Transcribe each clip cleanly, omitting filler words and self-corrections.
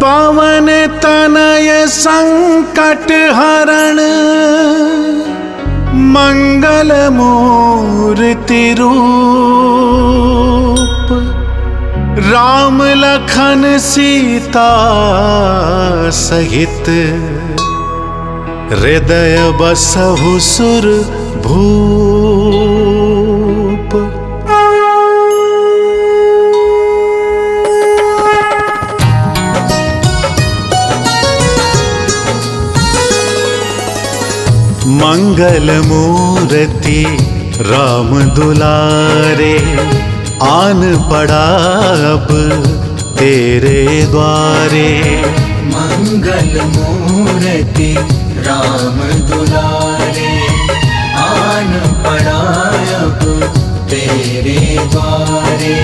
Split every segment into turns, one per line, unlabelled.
पवन तनय संकट हरण मंगल मूर्ति रूप। राम लखन सीता सहित हृदय बसहु सुर भूप। मंगल मूर्ति राम दुलारे, आन पड़ा अब तेरे द्वारे।
मंगल मूर्ति राम दुलारे, आन पड़ा अब तेरे द्वारे।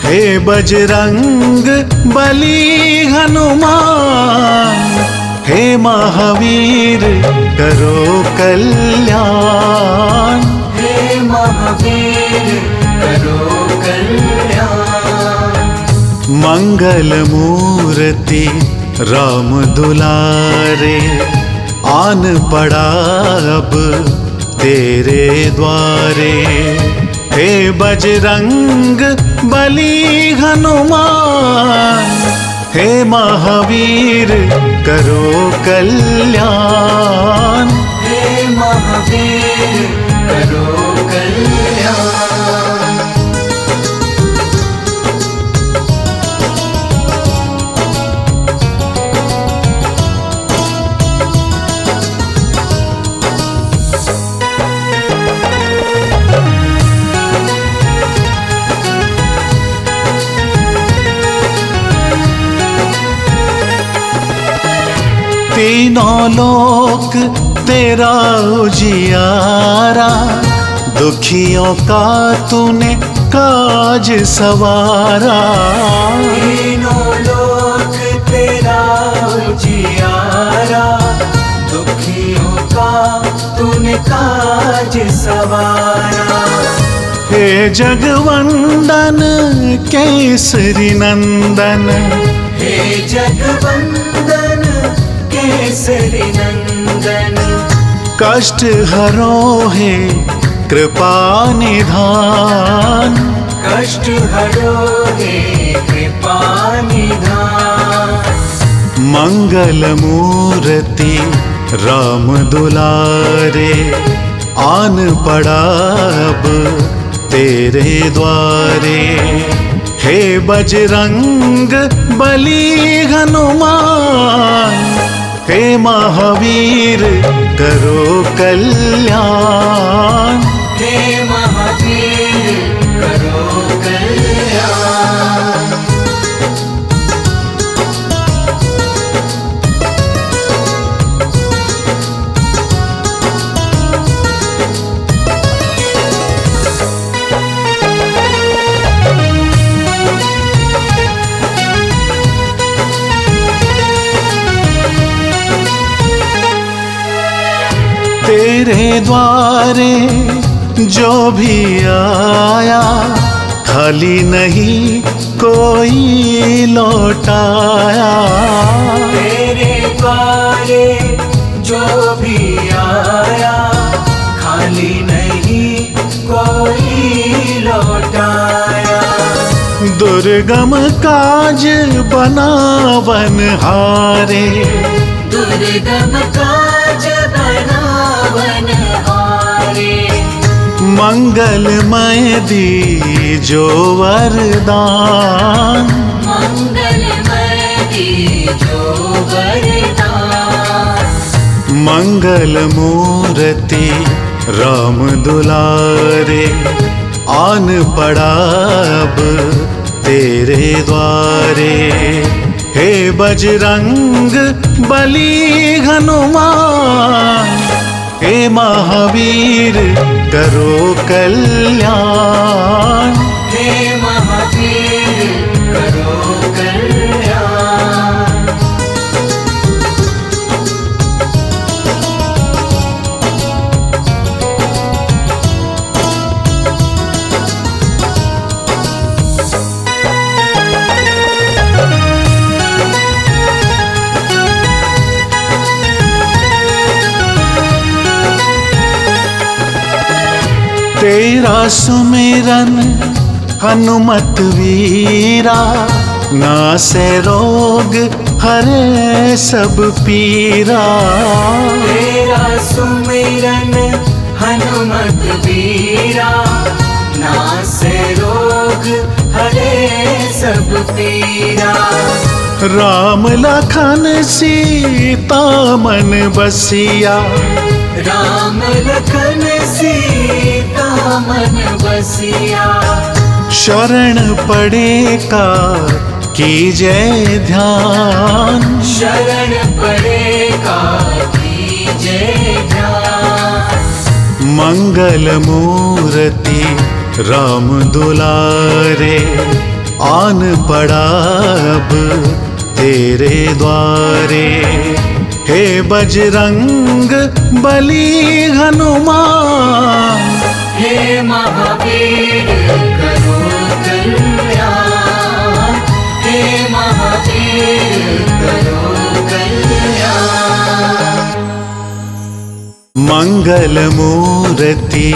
हे बजरंग बली हनुमान, हे महावीर करो कल्याण।
हे महावीर करो कल्याण।
मंगल मूर्ति राम दुलारे, आन पड़ा अब तेरे द्वारे। हे बजरंग बली हनुमान, हे महावीर करो कल्याण।
हे महावीर करो कल्याण।
तीनों लोक तेरा उजियारा, दुखियों का तूने काज सवारा।
तीनों लोक तेरा उजियारा, दुखियों का तूने काज सवारा।
हे जगवंदन केसरी नंदन,
हे जगवंदन केसरी नंदन।
कष्ट हरो हे कृपा निधान।
कष्ट हरो हे कृपा निधान।
मंगल मूर्ति राम दुलारे, आन पड़ा अब तेरे द्वारे। हे बजरंग बली हनुमान, हे महावीर करो कल्याण।
हे महावीर करो कल्याण।
तेरे द्वारे जो भी आया, खाली नहीं कोई लौटाया।
तेरे द्वारे जो भी आया, खाली नहीं कोई लौटाया।
दुर्गम काज बनावन हारे,
दुर्गम काज बनावन हारे।
मंगलमय दीजो वरदान।
मंगलमय दीजो वरदान।
मंगल मूर्ति राम दुलारे, आन पड़ा अब तेरे द्वारे। हे बजरंग बली हनुमान, हे महावीर करो कल्याण।
हे महावीर करो कल्याण।
तेरा सुमिरन हनुमत वीरा, नासे रोग हरे सब पीरा।
तेरा सुमिरन हनुमत वीरा, नासे रोग हरे सब पीरा।
राम लखन सीता मन बसिया,
राम लखन सीता मन बसिया।
शरण पड़े का कीजे ध्यान,
शरण पड़े का कीजे ध्यान।
मंगल मूर्ति राम दुलारे, आन पड़ा अब तेरे द्वारे। हे बजरंग बली हनुमान,
हे महावीर करो कल्याण। हे महावीर करो कल्याण।
मंगल मूर्ति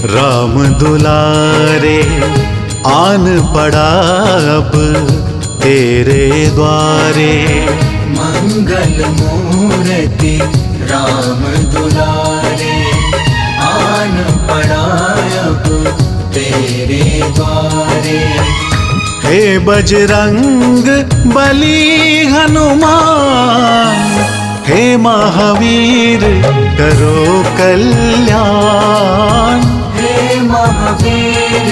राम दुलारे, आन पड़ा अब तेरे द्वारे।
मंगल मूर्ति राम दुलारे, आन पड़ा अब तेरे द्वारे।
हे बजरंग बली हनुमान, हे महावीर करो कल्याण।
हे महावीर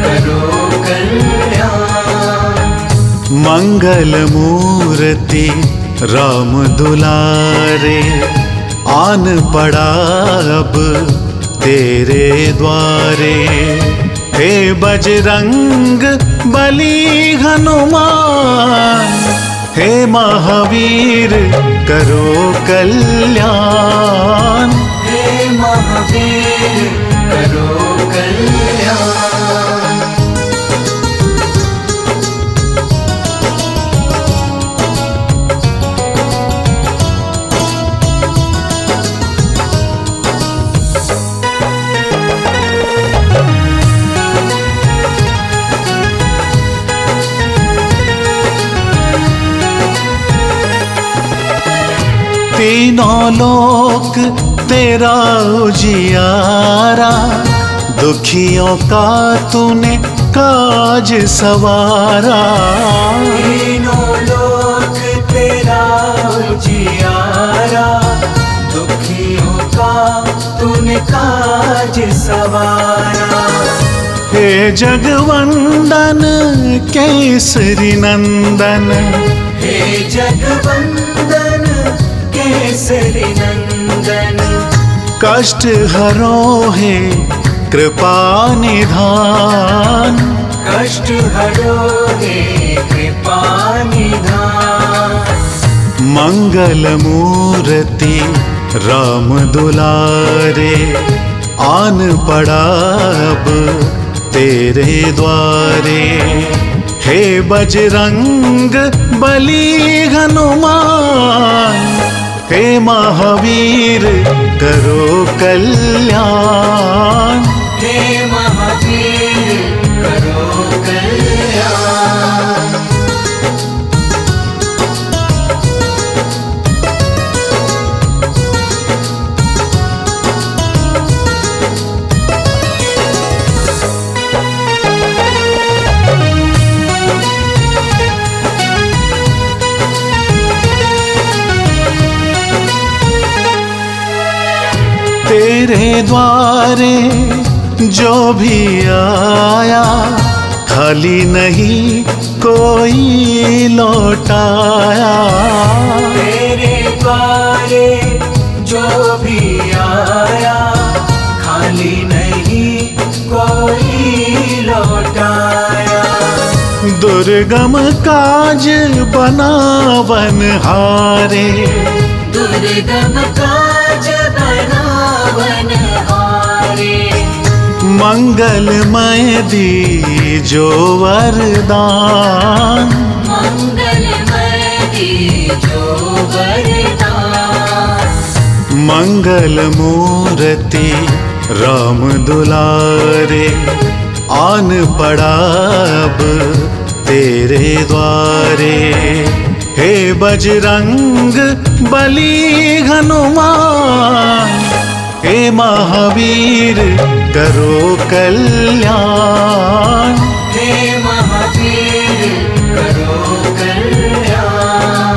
करो कल्याण।
मंगल मूर्ति राम दुलारे, आन पड़ा अब तेरे द्वारे। हे बजरंग बली हनुमान, हे महावीर करो कल्याण।
हे महावीर करो कल्याण।
तीनों लोक तेरा उजियारा, दुखियों का तूने काज सवारा।
तीनों लोक तेरा उजियारा, दुखियों का तूने काज सवारा।
हे जगवंदन केसरी नंदन,
हे जगवंदन केसरी नंदन।
कष्ट हरो हे कृपा निधान।
कष्ट हरो हे कृपा निधान।
मंगल मूर्ति राम दुलारे, आन पड़ा अब तेरे द्वारे। हे बजरंग बली हनुमान, हे महावीर करो कल्याण।
हे महावीर करो कल्याण।
तेरे द्वारे जो भी आया, खाली नहीं कोई लौटाया।
तेरे द्वारे जो भी आया, खाली नहीं कोई लौटाया।
दुर्गम काज बनावन हारे,
दुर्गम काज बनावन हारे।
मंगलमय दीजो वरदान।
मंगलमय दीजो वरदान।
मंगल मूर्ति राम दुलारे आन पड़ा अब तेरे द्वारे। हे बजरंग बली हनुमान, हे महावीर करो कल्याण।
हे महावीर करो कल्याण।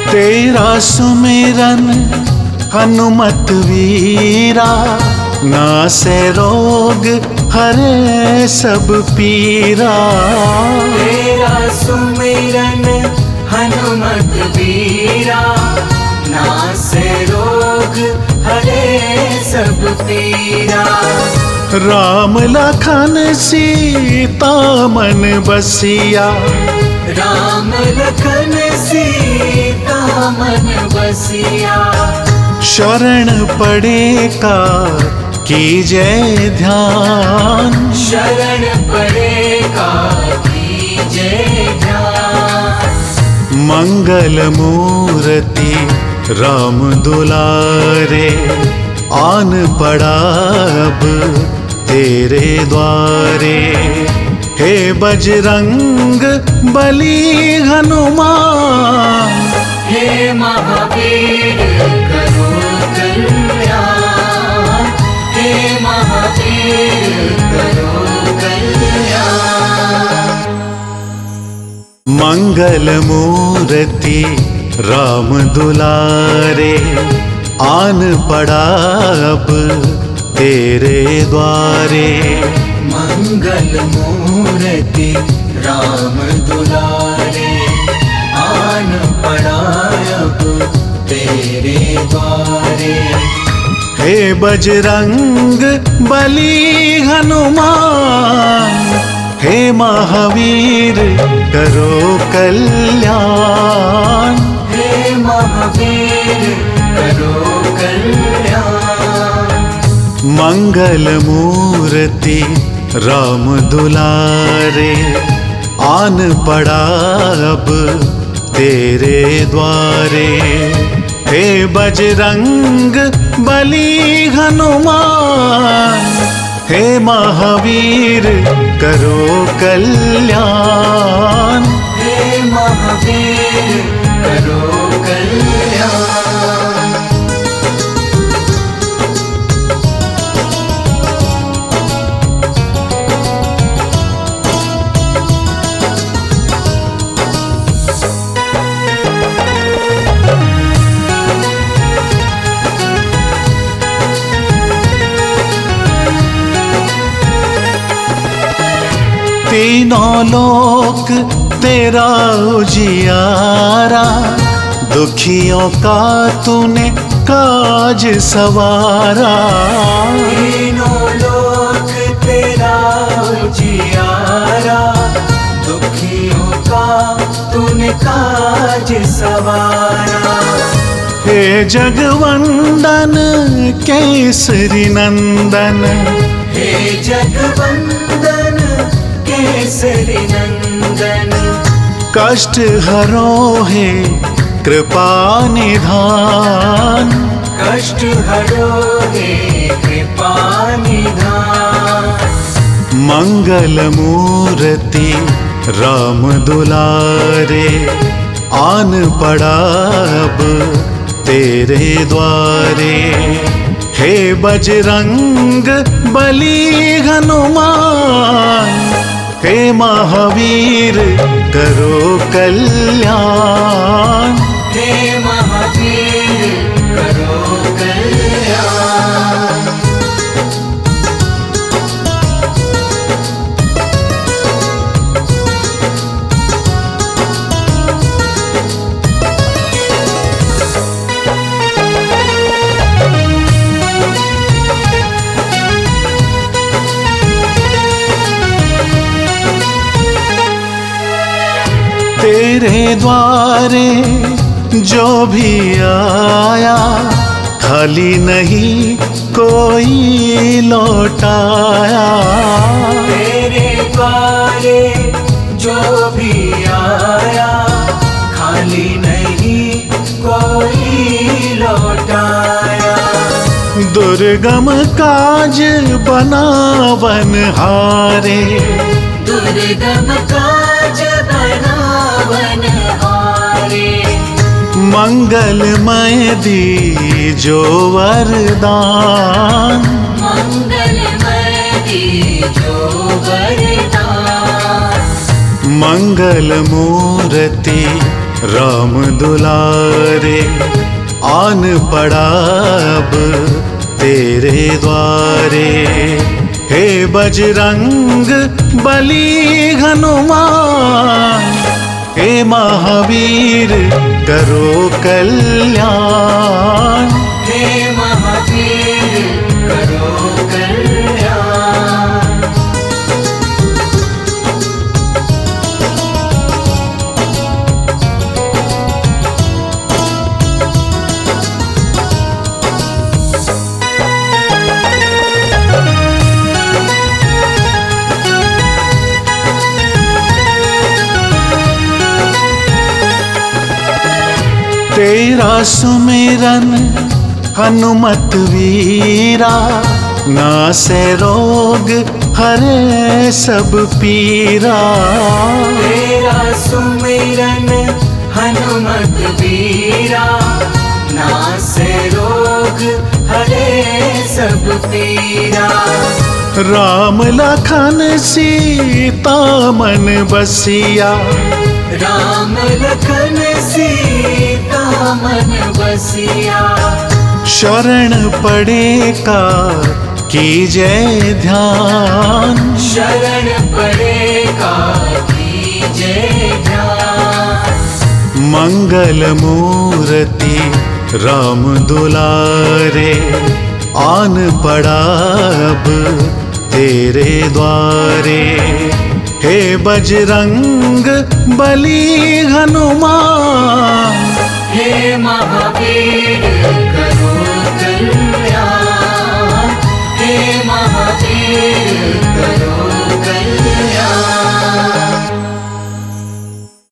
तेरा सुमिरन हनुमत वीरा, नासे रोग हरे सब पीरा।
तेरा सुमिरन हनुमत वीरा, नासे रोग हरे सब पीरा।
राम लखन सीता मन बसिया,
राम लखन सीता मन बसिया।
शरण पड़े का कीजय ध्यान।
शरण पड़े का कीजय ध्यान।
मंगल मूर्ति राम दुलारे आन पड़ा अब तेरे द्वारे। हे बजरंग बली हनुमान,
हे महावीर करो कल्याण। हे महावीर करो कल्याण।
मंगल मूर्ति राम दुलारे आन पड़ा अब तेरे द्वारे।
मंगल मूर्ति राम दुलारे आन पड़ा अब तेरे द्वारे।
हे बजरंग बली हनुमान, हे महावीर करो कल्याण।
हे महावीर करो कल्याण।
मंगल मूर्ति राम दुलारे आन पड़ा अब तेरे द्वारे। हे बजरंग बली हनुमान, हे महावीर करो कल्याण।
हे महावीर करो कल्याण।
तीनों लोक तेरा उजियारा, दुखियों का तूने काज सवारा।
तीनों लोक तेरा उजियारा, दुखियों का तूने काज सवारा।
हे जगवंदन केसरी नंदन,
हे जगवंदन केसरी नंदन।
कष्ट हरो है कृपा निधान।
कष्ट हरो हे कृपा निधान।
मंगल मूर्ति राम दुलारे आन पड़ा अब तेरे द्वारे। हे बजरंग बली हनुमान, हे महावीर करो कल्याण।
हे महावीर करो कल्याण।
तेरे द्वारे जो भी आया खाली नहीं कोई लौटाया।
तेरे द्वारे जो भी आया खाली नहीं कोई लौटाया।
दुर्गम काज बनावन हारे,
दुर्गम काज बनावन हारे।
मंगलमय दीजो वरदान,
मंगलमय दीजो वरदान।
मंगल मूर्ति राम दुलारे, आन पड़ा अब तेरे द्वारे। हे बजरंग बली हनुमान, हे महावीर करो कल्याण।
हे महावीर करो कल्याण।
तेरा सुमिरन हनुमत वीरा, नासे रोग हरे सब पीरा।
तेरा सुमिरन हनुमत वीरा, नासे रोग हरे सब पीरा।
राम लखन सीता मन बसिया,
राम लखन सीता मन बसिया।
शरण पड़े का कीजय ध्यान,
शरण पड़े का कीजय ध्यान।
मंगल मूर्ति राम दुलारे, आन पड़ा अब तेरे द्वारे। हे बजरंग बली हनुमान,
हे महावीर करो कल्याण। हे महावीर करो कल्याण।